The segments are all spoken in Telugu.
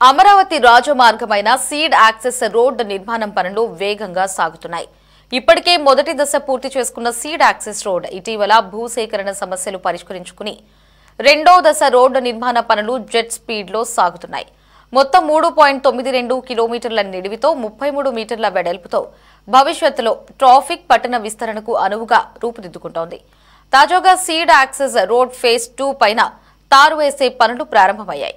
అమరావతి రాజమార్గమైన సీడ్ యాక్సెస్ రోడ్ నిర్మాణం పనులు వేగంగా సాగుతున్నాయి. ఇప్పటికే మొదటి దశ పూర్తి చేసుకున్న సీడ్ యాక్సెస్ రోడ్ ఇటీవల భూసేకరణ సమస్యలు పరిష్కరించుకుని రెండో దశ రోడ్డు నిర్మాణ పనులు జెట్ స్పీడ్లో సాగుతున్నాయి. మొత్తం 3.92 కిలోమీటర్ల నిడివితో 33 మీటర్ల వెడల్పుతో భవిష్యత్తులో ట్రాఫిక్ పట్టణ విస్తరణకు అనువుగా రూపుదిద్దుకుంటోంది. తాజాగా సీడ్ యాక్సెస్ రోడ్ ఫేజ్ 2 పైన తారు వేసే పనులు ప్రారంభమయ్యాయి.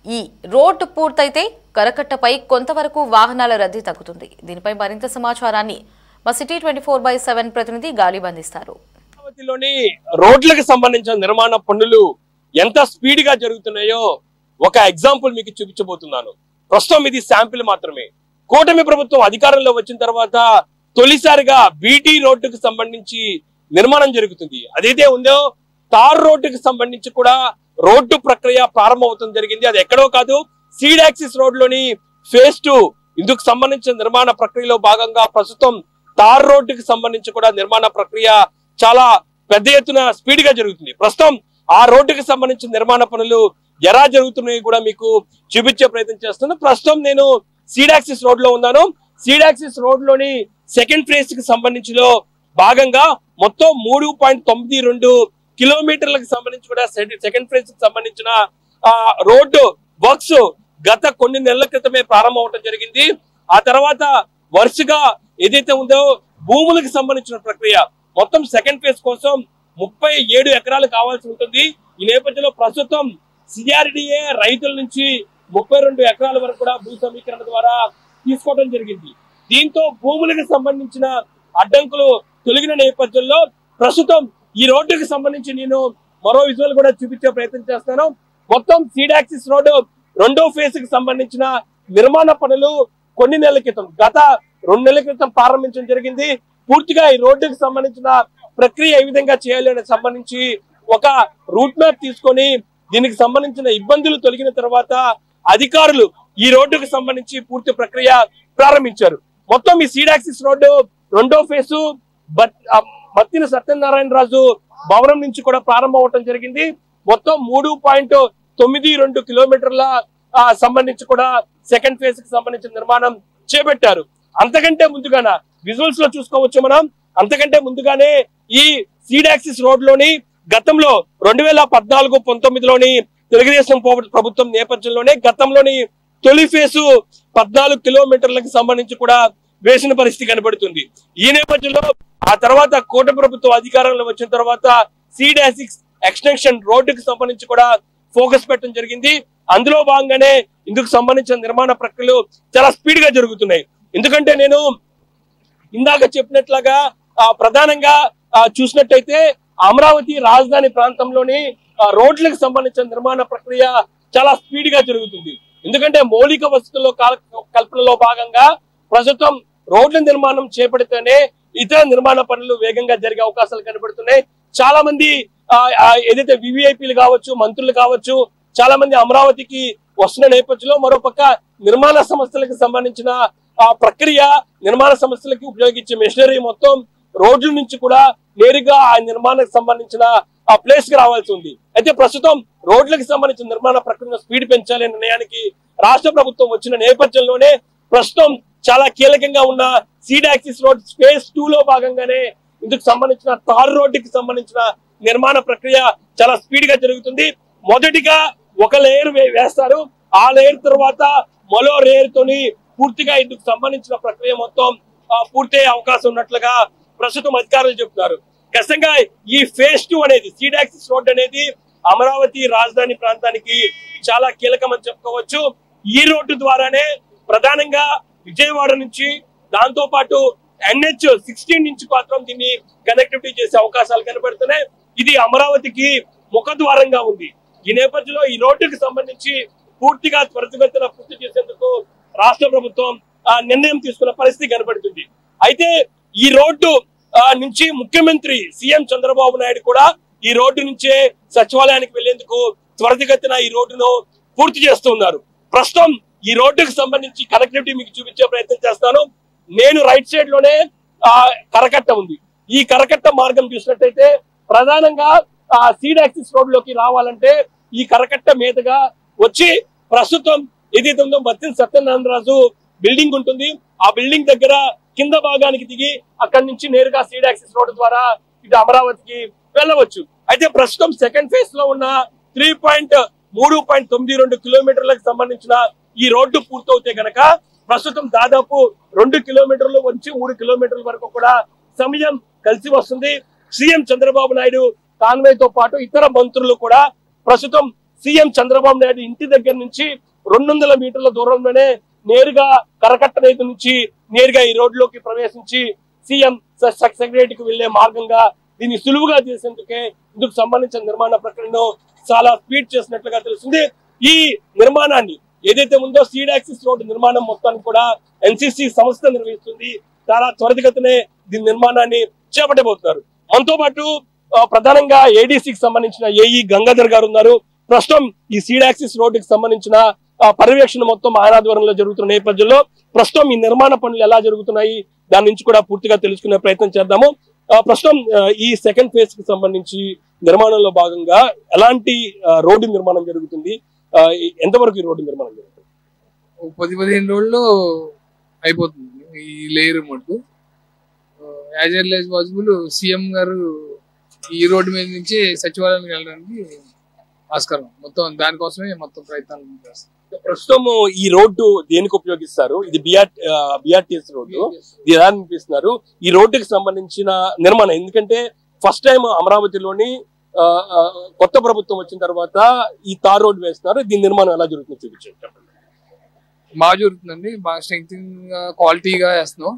ఈ రోడ్డు పూర్తయితే కరకట్టపై కొంతవరకు వాహనాల రద్దీ తగ్గుతుంది. దీనిపై మరింత సమాచారాన్ని మా సిటీ 24/7 ప్రతినిధి గాలిబ్ అందిస్తారు. అమరావతిలోని రోడ్లకు సంబంధించిన నిర్మాణ పనులు ఎంత స్పీడ్ గా జరుగుతున్నాయో ఒక ఎగ్జాంపుల్ మీకు చూపించబోతున్నాను. ప్రస్తుతం ఇది శాంపిల్ మాత్రమే. కూటమి ప్రభుత్వం అధికారంలో వచ్చిన తర్వాత తొలిసారిగా బీటీ రోడ్డుకు సంబంధించి నిర్మాణం జరుగుతుంది. అదైతే ఉందో తార్ రోడ్డుకు సంబంధించి కూడా రోడ్డు ప్రక్రియ ప్రారంభమవుతుంది జరిగింది. అది ఎక్కడో కాదు, సీడ్ యాక్సిస్ రోడ్ లోని ఫేజ్ 2 ఇందుకు సంబంధించిన నిర్మాణ ప్రక్రియలో భాగంగా ప్రస్తుతం తార్ రోడ్డుకి సంబంధించి కూడా నిర్మాణ ప్రక్రియ చాలా పెద్ద ఎత్తున స్పీడ్ గా జరుగుతుంది. ప్రస్తుతం ఆ రోడ్డుకి సంబంధించిన నిర్మాణ పనులు ఎలా జరుగుతున్నాయి కూడా మీకు చూపించే ప్రయత్నం చేస్తున్నాను. ప్రస్తుతం నేను సీడ్ యాక్సిస్ రోడ్ లో ఉన్నాను. సీడ్ యాక్సిస్ రోడ్ లోని సెకండ్ ఫేజ్ కి సంబంధించిలో భాగంగా మొత్తం 3.92 కిలోమీటర్లకు సంబంధించి కూడా సెకండ్ ఫేజ్ కి సంబంధించిన రోడ్డు వర్క్స్ గత కొన్ని నెలల క్రితమే ప్రారంభం అవడం జరిగింది. ఆ తర్వాత వరుసగా ఏదైతే ఉందో భూములకు సంబంధించిన ప్రక్రియ మొత్తం సెకండ్ ఫేజ్ కోసం 37 ఎకరాలు కావాల్సి ఉంటుంది. ఈ నేపథ్యంలో ప్రస్తుతం సిఆర్డిఏ రైతుల నుంచి 32 ఎకరాల వరకు కూడా భూ సమీకరణ ద్వారా తీసుకోవడం జరిగింది. దీంతో భూములకు సంబంధించిన అడ్డంకులు తొలగిన నేపథ్యంలో ప్రస్తుతం ఈ రోడ్డుకి సంబంధించి నేను మరో విజువల్ కూడా చూపించే ప్రయత్నం చేస్తాను. మొత్తం సీడ్ యాక్సిస్ రోడ్డు రెండో ఫేజ్ కి సంబంధించిన నిర్మాణ పనులు కొన్ని నెలల క్రితం గత 2 నెలల క్రితం ప్రారంభించడం జరిగింది. పూర్తిగా ఈ రోడ్డుకి సంబంధించిన ప్రక్రియ ఏ విధంగా చేయాలి అనే సంబంధించి ఒక రూట్ మ్యాప్ తీసుకొని దీనికి సంబంధించిన ఇబ్బందులు తొలగిన తర్వాత అధికారులు ఈ రోడ్డుకు సంబంధించి పూర్తి ప్రక్రియ ప్రారంభించారు. మొత్తం ఈ సీడ్ యాక్సిస్ రోడ్డు రెండో ఫేజ్ మత్తిన సత్యనారాయణ రాజు భవనం నుంచి కూడా ప్రారంభం అవటం జరిగింది. మొత్తం 3.92 కిలోమీటర్ల సంబంధించి కూడా సెకండ్ ఫేజ్ కి సంబంధించిన నిర్మాణం చేపట్టారు. అంతకంటే ముందుగానే విజువల్స్ లో చూసుకోవచ్చు మనం. అంతకంటే ముందుగానే ఈ సీడ్ యాక్సిస్ రోడ్ లోని గతంలో 2014-19లోని తెలుగుదేశం ప్రభుత్వం నేపథ్యంలోనే గతంలోని తొలి ఫేజ్ 14 కిలోమీటర్లకు సంబంధించి కూడా వేసిన పరిస్థితి కనబడుతుంది. ఈ నేపథ్యంలో ఆ తర్వాత కూటమి ప్రభుత్వం అధికారంలో వచ్చిన తర్వాత సీడ్ యాక్సిస్ ఎక్స్టెన్షన్ రోడ్డుకి సంబంధించి కూడా ఫోకస్ పెట్టడం జరిగింది. అందులో భాగంగానే ఇందుకు సంబంధించిన నిర్మాణ ప్రక్రియలు చాలా స్పీడ్ గా జరుగుతున్నాయి. ఎందుకంటే నేను ఇందాక చెప్పినట్లుగా ప్రధానంగా చూసినట్టయితే అమరావతి రాజధాని ప్రాంతంలోని రోడ్లకు సంబంధించిన నిర్మాణ ప్రక్రియ చాలా స్పీడ్ గా జరుగుతుంది. ఎందుకంటే మౌలిక వసతుల కల్పనలో భాగంగా ప్రస్తుతం రోడ్ల నిర్మాణం చేపడితేనే ఇతర నిర్మాణ పనులు వేగంగా జరిగే అవకాశాలు కనబడుతున్నాయి. చాలా మంది ఏదైతే వివిఐపీలు కావచ్చు, మంత్రులు కావచ్చు, చాలా మంది అమరావతికి వస్తున్న నేపథ్యంలో మరోపక్క నిర్మాణ సంస్థలకు సంబంధించిన ప్రక్రియ నిర్మాణ సంస్థలకి ఉపయోగించే మెషినరీ మొత్తం రోడ్ల నుంచి కూడా నేరుగా ఆ నిర్మాణానికి సంబంధించిన ఆ ప్లేస్ కి రావాల్సి ఉంది. అయితే ప్రస్తుతం రోడ్లకు సంబంధించిన నిర్మాణ ప్రక్రియను స్పీడ్ పెంచాలనే నిర్ణయానికి రాష్ట్ర ప్రభుత్వం వచ్చిన నేపథ్యంలోనే ప్రస్తుతం చాలా కీలకంగా ఉన్న సీడ్ యాక్సిస్ రోడ్ ఫేజ్ 2 లో భాగంగానే ఇందుకు సంబంధించిన తార్ రోడ్డుకి సంబంధించిన నిర్మాణ ప్రక్రియ చాలా స్పీడ్ గా జరుగుతుంది. మొదటిగా ఒక లేయర్ వేస్తారు. ఆ లేయర్ తర్వాత మరో లేయర్ తోని పూర్తిగా ఇందుకు సంబంధించిన ప్రక్రియ మొత్తం పూర్తయ్యే అవకాశం ఉన్నట్లుగా ప్రస్తుతం అధికారులు చెబుతున్నారు. ఖచ్చితంగా ఈ ఫేజ్ 2 అనేది సీడ్ యాక్సిస్ రోడ్ అనేది అమరావతి రాజధాని ప్రాంతానికి చాలా కీలకమని చెప్పుకోవచ్చు. ఈ రోడ్డు ద్వారానే ప్రధానంగా విజయవాడ నుంచి దాంతో పాటు NH-16 నుంచి మాత్రం దీన్ని కనెక్టివిటీ చేసే అవకాశాలు కనబడుతున్నాయి. ఇది అమరావతికి ముఖద్వారంగా ఉంది. ఈ నేపథ్యంలో ఈ రోడ్డుకి సంబంధించి పూర్తిగా త్వరితగతిన పూర్తి చేసేందుకు రాష్ట్ర ప్రభుత్వం నిర్ణయం తీసుకున్న పరిస్థితి కనబడుతుంది. అయితే ఈ రోడ్డు నుంచి ముఖ్యమంత్రి సీఎం చంద్రబాబు నాయుడు కూడా ఈ రోడ్డు నుంచే సచివాలయానికి వెళ్లేందుకు త్వరితగతిన ఈ రోడ్డును పూర్తి చేస్తున్నారు. ప్రస్తుతం ఈ రోడ్డుకు సంబంధించి కనెక్టివిటీ మీకు చూపించే ప్రయత్నం చేస్తాను. నేను రైట్ సైడ్ లోనే కరకట్ట ఉంది. ఈ కరకట్ట మార్గం చూసినట్టయితే ప్రధానంగా సీడ్ యాక్సిస్ రోడ్ లోకి రావాలంటే ఈ కరకట్ట మీదుగా వచ్చి ప్రస్తుతం ఏదైతే ఉందో బత్తిన సత్యనారాయణరాజు బిల్డింగ్ ఉంటుంది. ఆ బిల్డింగ్ దగ్గర కింద భాగానికి దిగి అక్కడి నుంచి నేరుగా సీడ్ యాక్సిస్ రోడ్డు ద్వారా ఇటు అమరావతికి వెళ్ళవచ్చు. అయితే ప్రస్తుతం సెకండ్ ఫేజ్ లో ఉన్న 3.92 కిలోమీటర్లకు సంబంధించిన ఈ రోడ్డు పూర్తవుతే గనక ప్రస్తుతం దాదాపు 2 కిలోమీటర్ల నుంచి 3 కిలోమీటర్ల వరకు కూడా సమయం కలిసి వస్తుంది. సీఎం చంద్రబాబు నాయుడు కాన్వేతో పాటు ఇతర మంత్రులు కూడా ప్రస్తుతం సీఎం చంద్రబాబు నాయుడు ఇంటి దగ్గర నుంచి 200 మీటర్ల దూరంలోనే నేరుగా కరకట్ట రైతు నుంచి నేరుగా ఈ రోడ్లోకి ప్రవేశించి సీఎం సెక్రటరీకి వెళ్లే మార్గంగా దీన్ని సులువుగా చేసేందుకే ఇందుకు సంబంధించిన నిర్మాణ ప్రక్రియను చాలా స్పీడ్ చేసినట్లుగా తెలుస్తుంది. ఈ నిర్మాణాన్ని ఏదైతే ఉందో సీడ్ యాక్సిస్ రోడ్డు నిర్మాణం మొత్తాన్ని కూడా ఎన్సీసీ సంస్థ నిర్వహిస్తుంది. చాలా త్వరితగతినే దీని నిర్మాణాన్ని చేపట్టబోతున్నారు. మనతో పాటు ప్రధానంగా ఏడీసీకి సంబంధించిన ఏఈ గంగాధర్ గారు ఉన్నారు. ప్రస్తుతం ఈ సీడ్ యాక్సిస్ రోడ్డుకి సంబంధించిన పర్యవేక్షణ మొత్తం ఆయన ఆధ్వర్యంలో జరుగుతున్న నేపథ్యంలో ప్రస్తుతం ఈ నిర్మాణ పనులు ఎలా జరుగుతున్నాయి దాని నుంచి కూడా పూర్తిగా తెలుసుకునే ప్రయత్నం చేద్దాము. ప్రస్తుతం ఈ సెకండ్ ఫేజ్ కి సంబంధించి నిర్మాణంలో భాగంగా ఎలాంటి రోడ్డు నిర్మాణం జరుగుతుంది, ఎంతవరకు ఈ రోడ్డు నిర్మాణం జరుగుతుంది? 10-15 రోజుల్లో అయిపోతుంది ఈ లేయర్ మట్టు. As early as possible CM గారు ఈ రోడ్డు మీద నుంచి సచివాలయానికి వెళ్ళడానికి ఆస్కారం మొత్తం దానికోసమే మొత్తం ప్రయత్నాలు చేస్తారు. ప్రస్తుతం ఈ రోడ్డు దేనికి ఉపయోగిస్తారు? ఇది బిఆర్టీఎస్ రోడ్డు, ఎలా అనిపిస్తున్నారు ఈ రోడ్డుకి సంబంధించిన నిర్మాణం? ఎందుకంటే ఫస్ట్ టైం అమరావతిలోని కొత్త ప్రభుత్వం వచ్చిన తర్వాత ఈ తార్ రోడ్డు వేస్తున్నారు. దీని నిర్మాణం ఎలా జరుగుతుందో చూపించండి. చెప్పండి. బాగా జరుగుతుందండి, బాగా స్ట్రెంగ్త్ గా క్వాలిటీగా వేస్తున్నాం,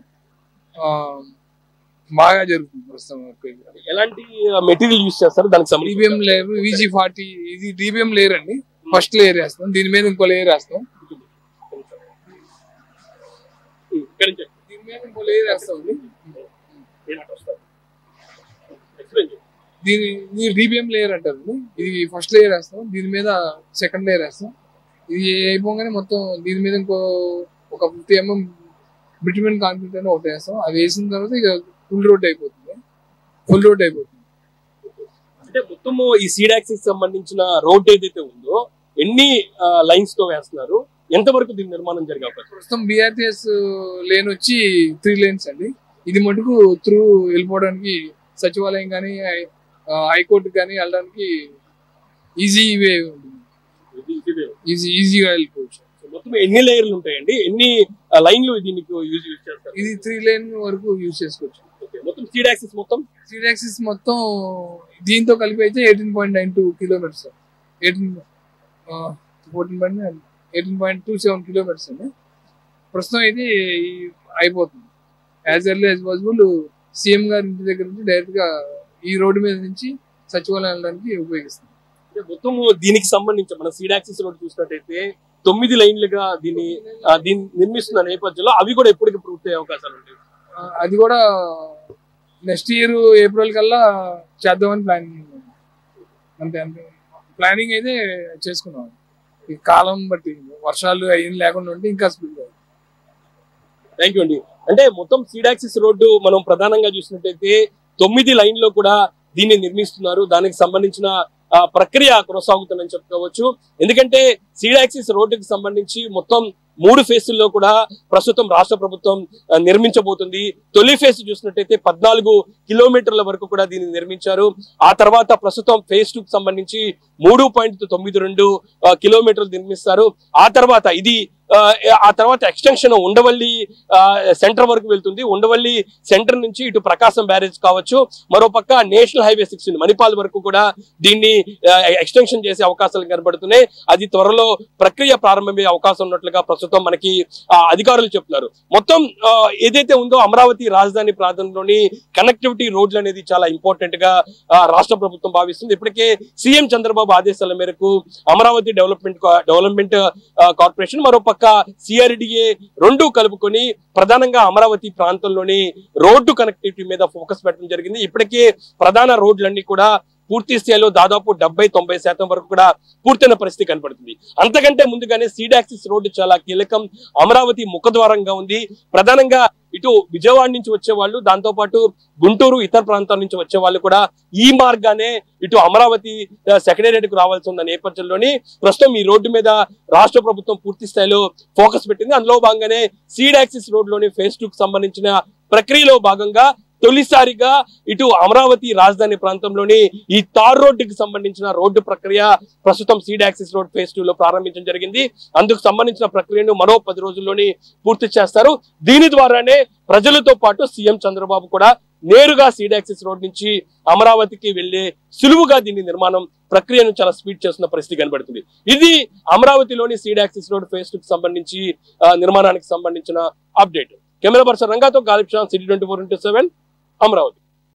బాగా జరుగుతుంది. ప్రస్తుతం ఎలాంటి మెటీరియల్ యూజ్ చేస్తారు దానికి? డిబిఎం లేయర్ VG40 ఇది డిబిఎం లేయర్ అండి. ఫస్ట్ లేయర్ వేస్తాం, దీని మీద ఇంకో లేయర్ వేస్తాం, దీని మీద ఇంకో లేయర్ వేస్తాం. దీని డిబిఎం లేయర్ అంటారు. ఇది ఫస్ట్ లేయర్ వేస్తాం, దీని మీద సెకండ్ లేయర్ వేస్తాం. ఇది అయిపోగానే మొత్తం దీని మీద ఇంకో ఒక 50 mm బిట్యూమెన్ కాంక్రీట్ అని ఒకటి వేస్తాం. అది వేసిన తర్వాత ఇక ఫుల్ రోడ్ అయిపోతుంది. అంటే మొత్తము ఈ సీడ్ యాక్సిస్ సంబంధించిన రోడ్ ఏదైతే ఉందో ఎన్ని లైన్స్ తో వేస్తున్నారు, ఎంతవరకు దీని నిర్మాణం జరిగే అవకాశం? ప్రస్తుతం బిఆర్టీఎస్ లేన్ వచ్చి 3 lanes అండి. ఇది మటుకు త్రూ వెళ్ళిపోవడానికి సచివాలయం కానీ హైకోర్టు కానీ వెళ్ళడానికి ఈజీ వే ఉంటుంది, ఈజీగా వెళ్ళిపోవచ్చు. మొత్తం ఎన్ని లేయర్లు ఉంటాయండి, ఎన్ని లైన్లు దీనికి యూజ్ చేస్తారు? ఇది 3 lane వరకు యూజ్ చేసుకోవచ్చు. మొత్తం సీడ్ యాక్సిస్ మొత్తం దీంతో కలిపి అయితే 18.92 కిలోమీటర్స్, 18.27 కిలోమీటర్స్ అండి. ప్రస్తుతం అయితే అయిపోతుంది. As early as possible CM గారి ఇంటి దగ్గర నుంచి డైరెక్ట్ గా ఈ రోడ్డు మీద నుంచి సచివాలయం వెళ్ళడానికి ఉపయోగిస్తుంది. మొత్తం దీనికి సంబంధించి మన సీడ్ యాక్సిస్ రోడ్ చూసినట్టయితే 9 లైన్లుగా దీన్ని నిర్మిస్తున్న నేపథ్యంలో అవి కూడా ఎప్పటికి పూర్తయ్యే అవకాశాలు ఉంటాయి? అది కూడా నెక్స్ట్ ఇయర్ ఏప్రిల్ కల్లా చేద్దామని ప్లానింగ్. అంతే ప్లానింగ్ అయితే చేసుకున్నాం. ఈ కాలం బట్టి వర్షాలు అయ్యి లేకుండా ఉంటే ఇంకా స్పీడ్. థ్యాంక్ యూ అండి. అంటే మొత్తం సీడ్ యాక్సిస్ రోడ్డు మనం ప్రధానంగా చూసినట్టయితే 9 లైన్లో కూడా దీన్ని నిర్మిస్తున్నారు. దానికి సంబంధించిన ప్రక్రియ కొనసాగుతుందని చెప్పుకోవచ్చు. ఎందుకంటే సీడ్ యాక్సిస్ రోడ్డుకి సంబంధించి మొత్తం 3 ఫేజుల్లో కూడా ప్రస్తుతం రాష్ట్ర ప్రభుత్వం నిర్మించబోతుంది. తొలి ఫేజ్ చూసినట్టయితే 14 కిలోమీటర్ల వరకు కూడా దీన్ని నిర్మించారు. ఆ తర్వాత ప్రస్తుతం ఫేజ్ 2 కి సంబంధించి 3.92 కిలోమీటర్లు నిర్మిస్తారు. ఆ తర్వాత ఎక్స్టెన్షన్ ఉండవల్లి సెంటర్ వరకు వెళ్తుంది. ఉండవల్లి సెంటర్ నుంచి ఇటు ప్రకాశం బ్యారేజ్ కావచ్చు, మరోపక్క నేషనల్ హైవే 16 మణిపాల్ వరకు కూడా దీన్ని ఎక్స్టెన్షన్ చేసే అవకాశాలు కనబడుతున్నాయి. అది త్వరలో ప్రక్రియ ప్రారంభమయ్యే అవకాశం ఉన్నట్లుగా ప్రస్తుతం మనకి అధికారులు చెప్తున్నారు. మొత్తం ఏదైతే ఉందో అమరావతి రాజధాని ప్రాంతంలోని కనెక్టివిటీ రోడ్లు అనేది చాలా ఇంపార్టెంట్ గా రాష్ట్ర ప్రభుత్వం భావిస్తుంది. ఇప్పటికే సీఎం చంద్రబాబు ఆదేశాల మేరకు అమరావతి డెవలప్మెంట్ కార్పొరేషన్, మరోపక్క సిఆర్డిఏ రెండు కలుపుకొని ప్రధానంగా అమరావతి ప్రాంతంలోని రోడ్డు కనెక్టివిటీ మీద ఫోకస్ పెట్టడం జరిగింది. ఇప్పటికే ప్రధాన రోడ్లన్నీ కూడా పూర్తి స్థాయిలో దాదాపు 70-90% వరకు కూడా పూర్తయిన పరిస్థితి కనపడుతుంది. అంతకంటే ముందుగానే సీడ్ యాక్సిస్ రోడ్డు చాలా కీలకం. అమరావతి ముఖద్వారంగా ఉంది. ప్రధానంగా ఇటు విజయవాడ నుంచి వచ్చే వాళ్ళు, దాంతో పాటు గుంటూరు ఇతర ప్రాంతాల నుంచి వచ్చే వాళ్ళు కూడా ఈ మార్గానే ఇటు అమరావతి సెక్రటేరియట్ కు రావాల్సి ఉన్న నేపథ్యంలోని ప్రస్తుతం ఈ రోడ్డు మీద రాష్ట్ర ప్రభుత్వం పూర్తి స్థాయిలో ఫోకస్ పెట్టింది. అందులో భాగంగానే సీడ్ యాక్సిస్ రోడ్ లోని ఫేజ్ 2 కు సంబంధించిన ప్రక్రియలో భాగంగా తొలిసారిగా ఇటు అమరావతి రాజధాని ప్రాంతంలోని ఈ తార్ రోడ్డుకి సంబంధించిన రోడ్డు ప్రక్రియ ప్రస్తుతం సీడ్ యాక్సిస్ రోడ్ ఫేజ్ 2 లో ప్రారంభించడం జరిగింది. అందుకు సంబంధించిన ప్రక్రియను మరో 10 రోజుల్లోని పూర్తి చేస్తారు. దీని ద్వారానే ప్రజలతో పాటు సీఎం చంద్రబాబు కూడా నేరుగా సీడ్ యాక్సిస్ రోడ్ నుంచి అమరావతికి వెళ్లే సులువుగా దీని నిర్మాణం ప్రక్రియను చాలా స్పీడ్ చేస్తున్న పరిస్థితి కనబడుతుంది. ఇది అమరావతిలోని సీడ్ యాక్సిస్ రోడ్ ఫేజ్ 2 కి సంబంధించి నిర్మాణానికి సంబంధించిన అప్డేట్. కెమెరా పర్సన్ రంగాతో గాలిబ్ షా, సిటీ 24/7 అమరావతి.